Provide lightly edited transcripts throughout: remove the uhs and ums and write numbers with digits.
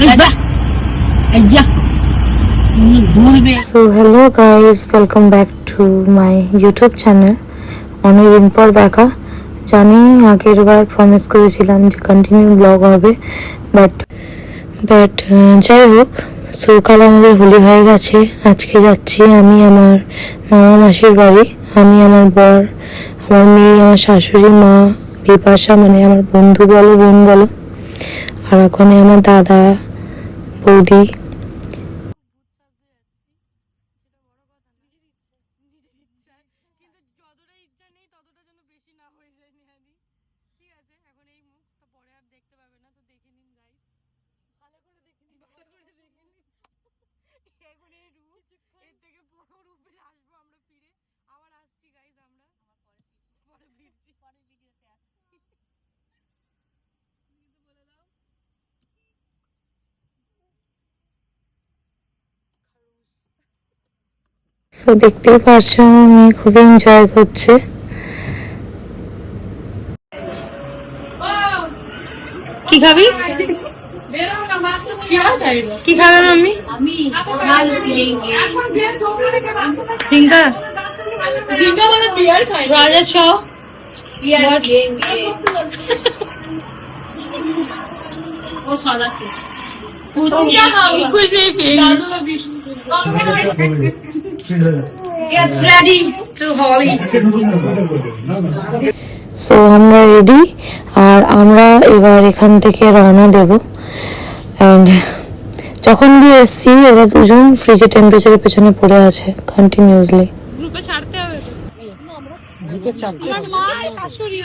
So hello guys, welcome back to my YouTube channel. অনেকদিন পর দেখা, জানি আগের বার প্রমিস করেছিলাম যে কন্টিনিউ ব্লগ হবে, বাট যাই হোক। সো কাল আমাদের হোলি হয়ে গেছে। আজকে যাচ্ছি আমি আমার মামা মাসির বাড়ি। আমি, আমার বর, আমার মেয়ে, আমার শাশুড়ি মা, বিপাশা মানে আমার বন্ধু বলো, বোন বলো, আর ওখানে আমার দাদা, বৌদি। সো দেখতেই পারছো আমার মেয়ে খুব এনজয় করছে। কি খাবি? কি খাবে মাম্মি? ঝিঙ্গা মানে বিয়ার খাই। রাজা শ বিয়ার वो सारा से कुछ नहीं पिएंगे। Get ready to Holi. So আমরা রেডি, আর আমরা এবার এখান থেকে রওনা দেব। অ্যান্ড যখন দিয়ে এসছি ওরা দুজন ফ্রিজের টেম্পারেচারের পেছনে পড়ে আছে কন্টিনিউয়াসলি। গ্রুপে ছাড়তে হবে তো, গ্রুপে ছাড়তে হবে। আমার মা শাশুড়ি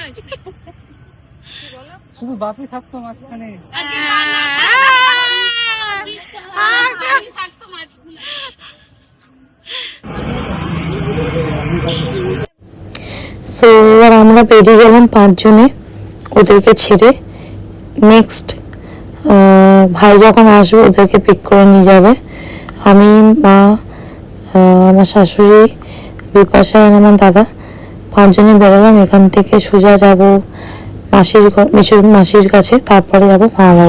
শুধু বাপি থাকতো মাঝখানে। সো এবার আমরা বেরিয়ে গেলাম 5 জনে ওদেরকে ছেড়ে। নেক্সট ভাই যখন আসবে ওদেরকে পিক করে নিয়ে যাবে। আমি, মা, আমার শাশুড়ি, বিপাশা আর আমার দাদা 5 জনে বেরোলাম। এখান থেকে সোজা যাব মাসির কাছে, তারপরে যাব মামা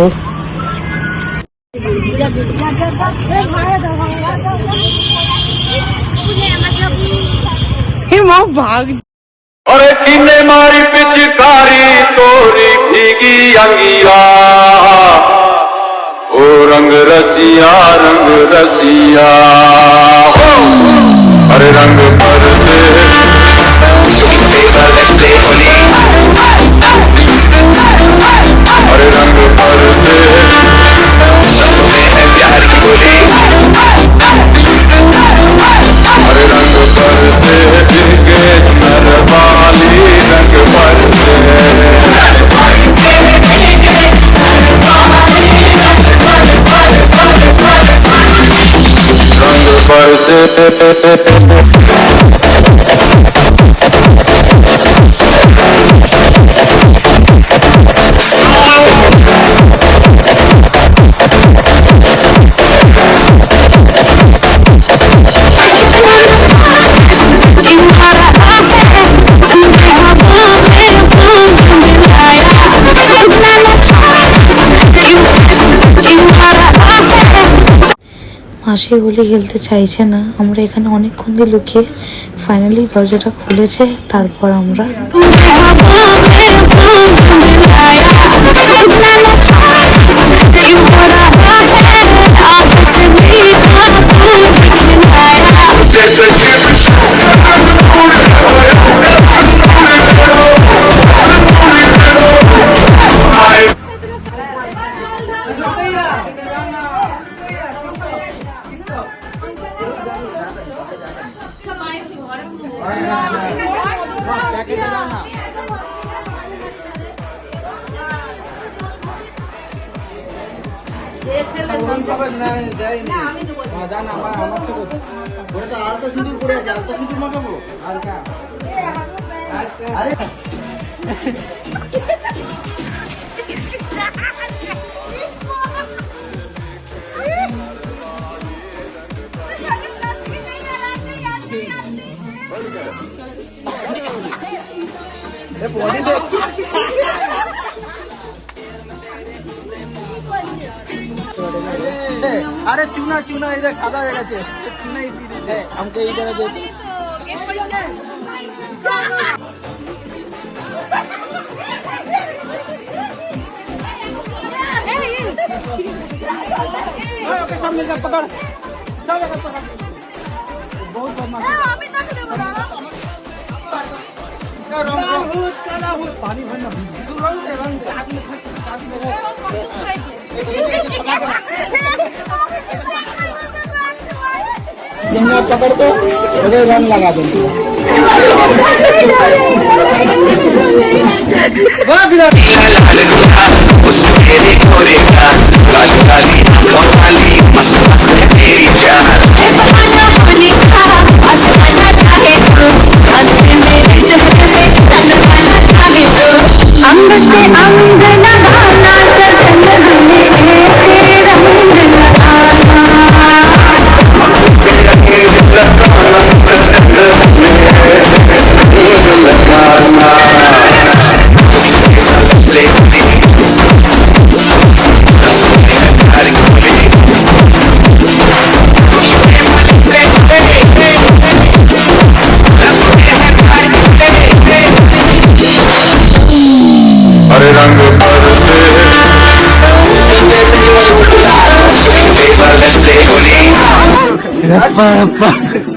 বাড়ি। अरे किने मारी पिचकारी तोरी भीगी अंगिया, ओ रंग रसिया अरे रंग पर दे अरे रंग पर दे प्यार की बोली, अरे रंग पर दे जिनके नरवाली रंग पर दे रंग पर से মাসি হোলি খেলতে চাইছে না। আমরা এখানে অনেকক্ষণ দিয়ে লুকিয়ে ফাইনালি দরজাটা খুলেছে, তারপর আমরা আলতা সিঁদুর পড়ে আছে, আলতা সিঁদুর মাখাবো। বডি দেখ अरे चूना चूना इधर सादा हो गया चूना ही चीज है हमको इधर दे ओके सब मिलकर पकड़ सब एक पकड़ बहुत बदमाश पानी भरना तू रंग दे हाथ में फंस पकड़ तो मुझे रंग लगा देंगे उसमें तेरे गोरे का काली काली और काली मस्त मस्त है तेरी चाल अंग से अंग लगाना सजन हमें ऐसे रंग हरे रंग पर से